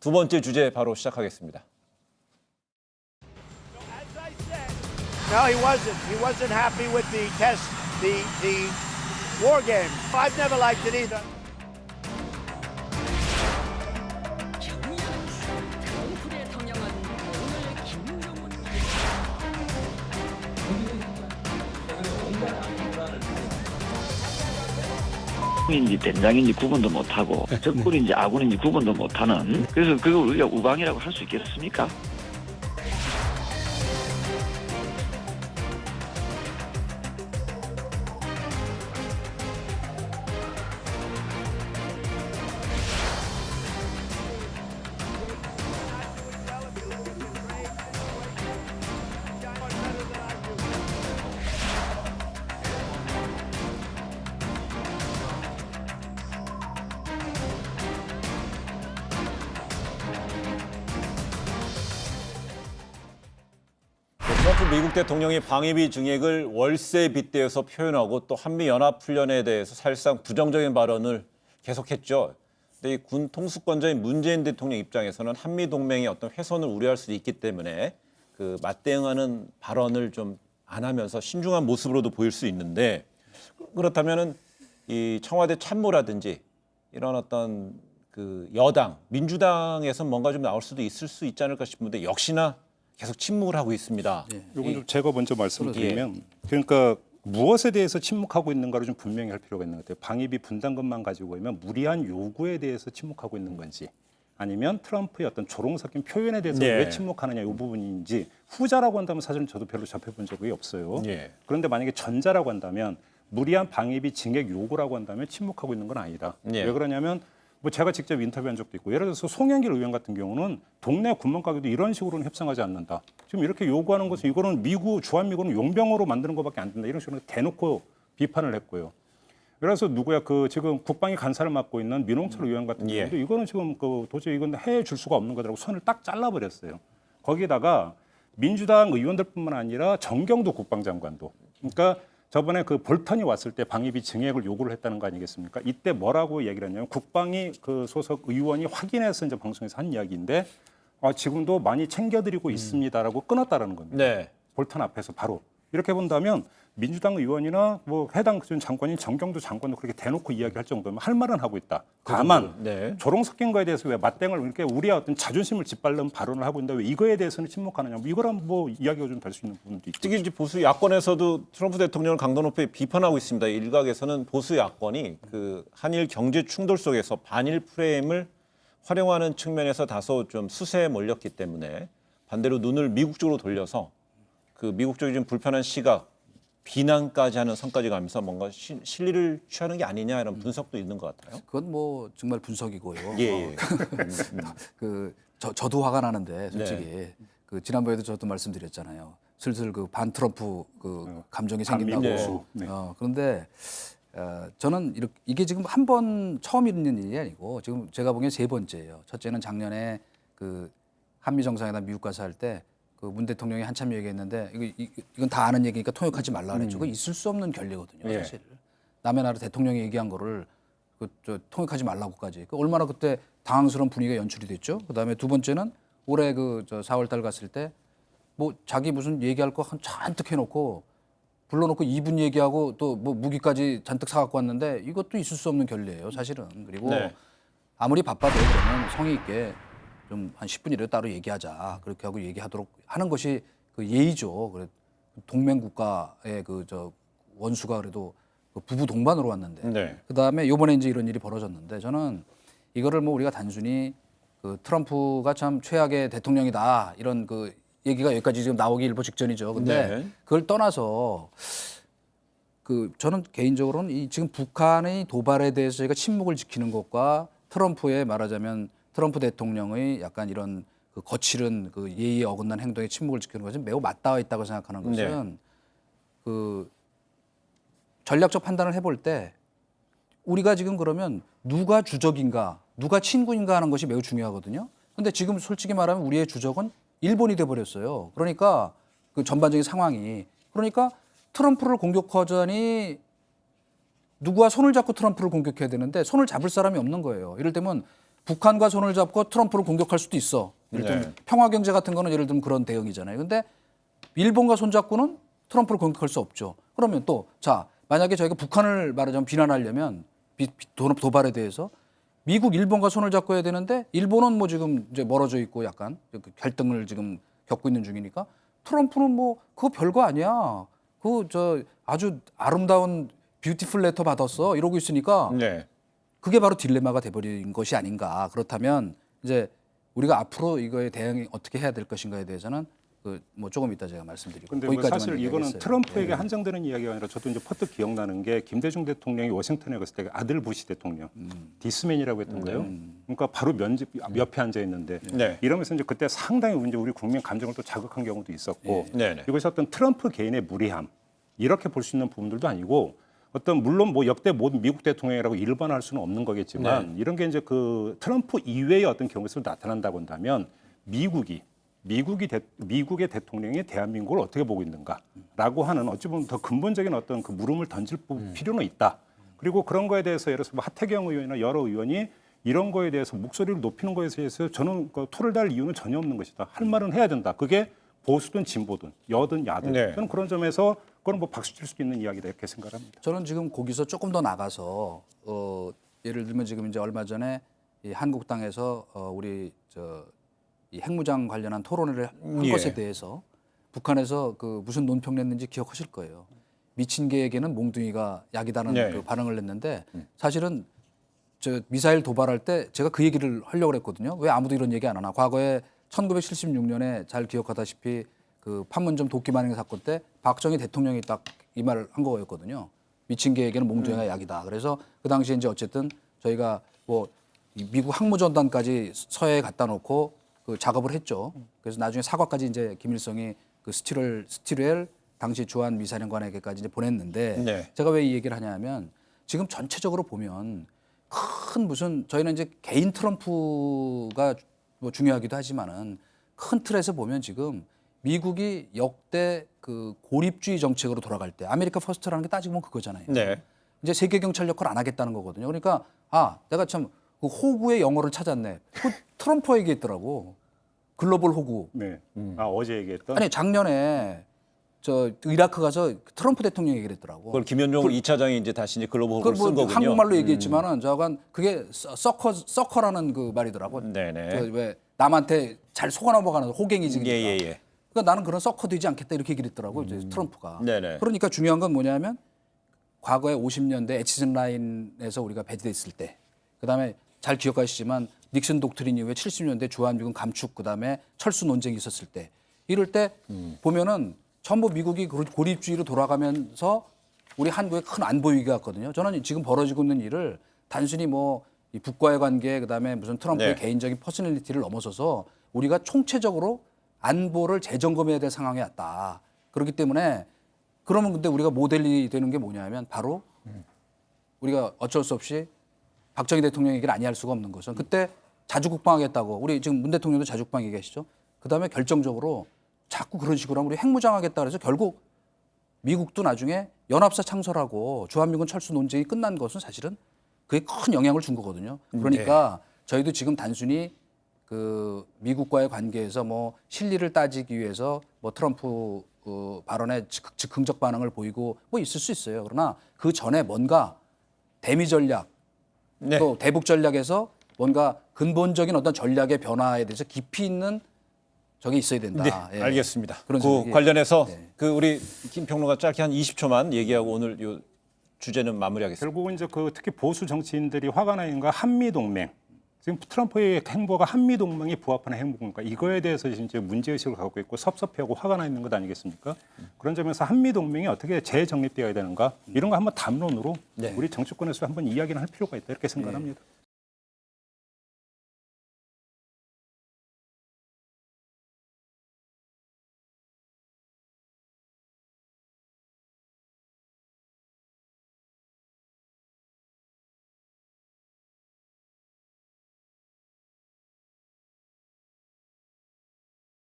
두 번째 주제 바로 시작하겠습니다. No, he wasn't. He wasn't happy with the test, the war game. I've never liked it either. 트럼프 대통령은 오늘 김정은 인지 된장인지 구분도 못하고 적군인지 아군인지 구분도 못하는 그래서 그걸 우리가 우방이라고 할 수 있겠습니까? 트럼프 미국 대통령이 방위비 증액을 월세 빗대어서 표현하고 또 한미연합훈련에 대해서 사실상 부정적인 발언을 계속했죠. 근데 이 군 통수권자인 문재인 대통령 입장에서는 한미동맹의 어떤 훼손을 우려할 수도 있기 때문에 그 맞대응하는 발언을 좀 안 하면서 신중한 모습으로도 보일 수 있는데 그렇다면은 이 청와대 참모라든지 이런 어떤 그 여당, 민주당에서 뭔가 좀 나올 수도 있을 수 있지 않을까 싶은데 역시나 계속 침묵을 하고 있습니다. 이건 좀 제가 먼저 말씀드리면 그러니까 무엇에 대해서 침묵하고 있는가를 좀 분명히 할 필요가 있는 것 같아요. 방위비 분담금만 가지고 있면 무리한 요구에 대해서 침묵하고 있는 건지 아니면 트럼프의 어떤 조롱 섞인 표현에 대해서 네. 왜 침묵하느냐 이 부분인지 후자라고 한다면 사실은 저도 별로 접해본 적이 없어요. 예. 그런데 만약에 전자라고 한다면 무리한 방위비 증액 요구라고 한다면 침묵하고 있는 건 아니다. 예. 왜 그러냐면 뭐 제가 직접 인터뷰한 적도 있고 예를 들어서 송영길 의원 같은 경우는 동네 군만 가게도 이런 식으로는 협상하지 않는다. 지금 이렇게 요구하는 것은 이거는 미국 주한미군은 용병으로 만드는 것밖에 안 된다. 이런 식으로 대놓고 비판을 했고요. 그래서 누구야 그 지금 국방위 간사를 맡고 있는 민홍철 의원 같은 예. 경우도 이거는 지금 그 도저히 이건 해줄 수가 없는 거라고 손을 딱 잘라버렸어요. 거기다가 민주당 의원들뿐만 아니라 정경도 국방장관도 그러니까 저번에 그 볼턴이 왔을 때 방위비 증액을 요구를 했다는 거 아니겠습니까? 이때 뭐라고 얘기를 했냐면 국방위 그 소속 의원이 확인해서 이제 방송에서 한 이야기인데 지금도 많이 챙겨드리고 있습니다라고 끊었다라는 겁니다. 네. 볼턴 앞에서 바로 이렇게 본다면 민주당 의원이나 뭐 해당 장관인 정경도 장관도 그렇게 대놓고 이야기할 정도면 할 말은 하고 있다. 다만 네. 조롱 섞인 거에 대해서 왜 맞대응을 이렇게 우리의 어떤 자존심을 짓밟는 발언을 하고 있는데 왜 이거에 대해서는 침묵하느냐? 뭐 이거랑 뭐 이야기가 좀 될 수 있는 부분도 있죠. 특히 이제 보수 야권에서도 트럼프 대통령을 강도 높이 비판하고 있습니다. 일각에서는 보수 야권이 그 한일 경제 충돌 속에서 반일 프레임을 활용하는 측면에서 다소 좀 수세에 몰렸기 때문에 반대로 눈을 미국 쪽으로 돌려서 그 미국 쪽이 좀 불편한 시각, 비난까지 하는 선까지 가면서 뭔가 실리를 취하는 게 아니냐 이런 분석도 있는 것 같아요. 그건 뭐 정말 분석이고요. 예. 저도 화가 나는데 솔직히 네. 그 지난번에도 저도 말씀드렸잖아요. 슬슬 그 반 트럼프 그 감정이 생긴다고. 반미보수. 네. 그런데 저는 이게 지금 한 번 처음 있는 일이 아니고 지금 제가 보기엔 세 번째예요. 첫째는 작년에 그 한미 정상회담 미국 가서 할 때 그 문 대통령이 한참 얘기했는데 이건 다 아는 얘기니까 통역하지 말라 그랬죠. 그거 있을 수 없는 권리거든요, 예. 사실. 남의 나라 대통령이 얘기한 거를 통역하지 말라고까지. 얼마나 그때 당황스러운 분위기가 연출이 됐죠. 그다음에 두 번째는 올해 4월달 갔을 때 뭐 자기 무슨 얘기할 거 잔뜩 해놓고 불러놓고 2분 얘기하고 또 뭐 무기까지 잔뜩 사갖고 왔는데 이것도 있을 수 없는 결례예요, 사실은. 그리고 네. 아무리 바빠도 그러면 성의 있게 좀 한 10분이라도 따로 얘기하자. 그렇게 하고 얘기하도록 하는 것이 그 예의죠. 그래 동맹 국가의 원수가 그래도 그 부부 동반으로 왔는데. 네. 그다음에 이번에 이제 이런 일이 벌어졌는데 저는 이거를 뭐 우리가 단순히 그 트럼프가 참 최악의 대통령이다 이런 그 얘기가 여기까지 지금 나오기 일보 직전이죠. 근데 네. 그걸 떠나서 저는 개인적으로는 이 지금 북한의 도발에 대해서 저희가 침묵을 지키는 것과 트럼프의 말하자면 트럼프 대통령의 약간 이런 그 거칠은 그 예의에 어긋난 행동에 침묵을 지키는 것은 매우 맞닿아 있다고 생각하는 것은 그 전략적 판단을 해볼 때 우리가 지금 그러면 누가 주적인가, 누가 친구인가 하는 것이 매우 중요하거든요. 그런데 지금 솔직히 말하면 우리의 주적은 일본이 돼버렸어요. 그러니까 그 전반적인 상황이 그러니까 트럼프를 공격하자니 누구와 손을 잡고 트럼프를 공격해야 되는데 손을 잡을 사람이 없는 거예요. 이럴 때면 북한과 손을 잡고 트럼프를 공격할 수도 있어. 예를 들면 네. 평화 경제 같은 거는 예를 들면 그런 대응이잖아요. 근데 일본과 손잡고는 트럼프를 공격할 수 없죠. 그러면 또 자, 만약에 저희가 북한을 말하자면 비난하려면 도발에 대해서 미국, 일본과 손을 잡고 해야 되는데 일본은 뭐 지금 이제 멀어져 있고 약간 갈등을 지금 겪고 있는 중이니까 트럼프는 뭐 그거 별거 아니야. 그 저 아주 아름다운 뷰티풀 레터 받았어. 이러고 있으니까 네. 그게 바로 딜레마가 돼버린 것이 아닌가. 그렇다면 이제 우리가 앞으로 이거에 대응이 어떻게 해야 될 것인가에 대해서는 그 뭐 조금 이따 제가 말씀드리고. 근데 뭐 거기까지만 사실 이거는 얘기하겠어요. 트럼프에게 한정되는 이야기가 아니라 저도 이제 퍼뜩 기억나는 게 김대중 대통령이 워싱턴에 갔을 때 아들 부시 대통령 디스맨이라고 했던 거예요. 그러니까 바로 옆에 앉아 있는데 네. 이러면서 이제 그때 상당히 이제 우리 국민 감정을 또 자극한 경우도 있었고 네. 네. 이것이 어떤 트럼프 개인의 무리함 이렇게 볼 수 있는 부분들도 아니고 어떤 물론 뭐 역대 모든 미국 대통령이라고 일반화할 수는 없는 거겠지만 이런 게 이제 그 트럼프 이외의 어떤 경우에서 나타난다고 한다면 미국의 대통령이 대한민국을 어떻게 보고 있는가라고 하는 어찌 보면 더 근본적인 어떤 그 물음을 던질 필요는 있다. 그리고 그런 거에 대해서 예를 들어서 뭐 하태경 의원이나 여러 의원이 이런 거에 대해서 목소리를 높이는 거에 대해서 저는 그 토를 달 이유는 전혀 없는 것이다. 할 말은 해야 된다. 그게 보수든 진보든 여든 야든 네. 저는 그런 점에서 그건 뭐 박수 칠 수 있는 이야기다 이렇게 생각합니다. 저는 지금 거기서 조금 더 나가서 예를 들면 지금 이제 얼마 전에 이 한국당에서 우리 이 핵무장 관련한 토론회를 한 예. 것에 대해서 북한에서 그 무슨 논평 냈는지 기억하실 거예요. 미친 개에게는 몽둥이가 약이다는 네. 그 반응을 냈는데 사실은 저 미사일 도발할 때 제가 그 얘기를 하려고 그랬거든요. 왜 아무도 이런 얘기 안 하나? 과거에 1976년에 잘 기억하다시피 그 판문점 도끼 만행 사건 때 박정희 대통령이 딱 이 말을 한 거였거든요. 미친 개에게는 몽둥이가 약이다. 그래서 그 당시에 이제 어쨌든 저희가 뭐 미국 항무전단까지 서해에 갖다 놓고 그 작업을 했죠. 그래서 나중에 사과까지 이제 김일성이 그 스티렐 당시 주한 미사령관에게까지 이제 보냈는데 네. 제가 왜 이 얘기를 하냐면 지금 전체적으로 보면 큰 무슨 저희는 이제 개인 트럼프가 뭐 중요하기도 하지만은 큰 틀에서 보면 지금 미국이 역대 그 고립주의 정책으로 돌아갈 때 아메리카 퍼스트라는 게 따지고 보면 그거잖아요. 네. 이제 세계 경찰 역할 안 하겠다는 거거든요. 그러니까 내가 참 그 호구의 영어를 찾았네. 그 트럼프가 얘기했더라고. 글로벌 호구. 네. 어제 얘기했던 아니 작년에 저 이라크 가서 트럼프 대통령이 얘기를 했더라고. 그걸 김현종 2차장이 이제 다시 이제 글로벌 호를 그걸 쓴 뭐 거군요. 한국말로 얘기했지만은 저건 그게 서커라는 그 말이더라고. 네네. 저 왜 남한테 잘 속아 넘어가는 호갱이지. 그러니까. 예. 그러니까 나는 그런 서커 되지 않겠다 이렇게 얘기를 했더라고 이제 트럼프가. 네네. 그러니까 중요한 건 뭐냐면 과거에 50년대 에치즌 라인에서 우리가 배제됐을 때, 그다음에 잘 기억하시지만 닉슨 독트린 이후에 70년대 주한미군 감축 그다음에 철수 논쟁이 있었을 때 이럴 때 보면은 전부 미국이 고립주의로 돌아가면서 우리 한국에 큰 안보 위기가 왔거든요. 저는 지금 벌어지고 있는 일을 단순히 뭐 이 북과의 관계 그다음에 무슨 트럼프의 네. 개인적인 퍼스널리티를 넘어서서 우리가 총체적으로 안보를 재점검해야 될 상황에 왔다. 그렇기 때문에 그러면 근데 우리가 모델이 되는 게 뭐냐면 바로 우리가 어쩔 수 없이 박정희 대통령 얘기를 아니할 수가 없는 것은 그때 자주국방하겠다고 우리 지금 문 대통령도 자주국방 얘기하시죠. 그다음에 결정적으로 자꾸 그런 식으로 하면 우리 핵무장하겠다 그래서 결국 미국도 나중에 연합사 창설하고 주한미군 철수 논쟁이 끝난 것은 사실은 그게 큰 영향을 준 거거든요. 그러니까 저희도 지금 단순히 그 미국과의 관계에서 뭐 실리를 따지기 위해서 뭐 트럼프 발언에 즉흥적 반응을 보이고 뭐 있을 수 있어요. 그러나 그 전에 뭔가 대미 전략 네. 또 대북 전략에서 뭔가 근본적인 어떤 전략의 변화에 대해서 깊이 있는 저게 있어야 된다. 네, 예. 알겠습니다. 그런 그 생각이- 관련해서 네. 그 우리 김 평론가 짧게 한 20초만 얘기하고 오늘 요 주제는 마무리하겠습니다. 결국은 이제 그 특히 보수 정치인들이 화가 나 있는 건 한미 동맹. 지금 트럼프의 행보가 한미 동맹이 부합하는 행보인가 이거에 대해서 이제 문제 의식을 갖고 있고 섭섭해하고 화가 나 있는 것 아니겠습니까? 그런 점에서 한미 동맹이 어떻게 재정립되어야 되는가 이런 거 한번 담론으로 네. 우리 정치권에서 한번 이야기를 할 필요가 있다 이렇게 생각합니다.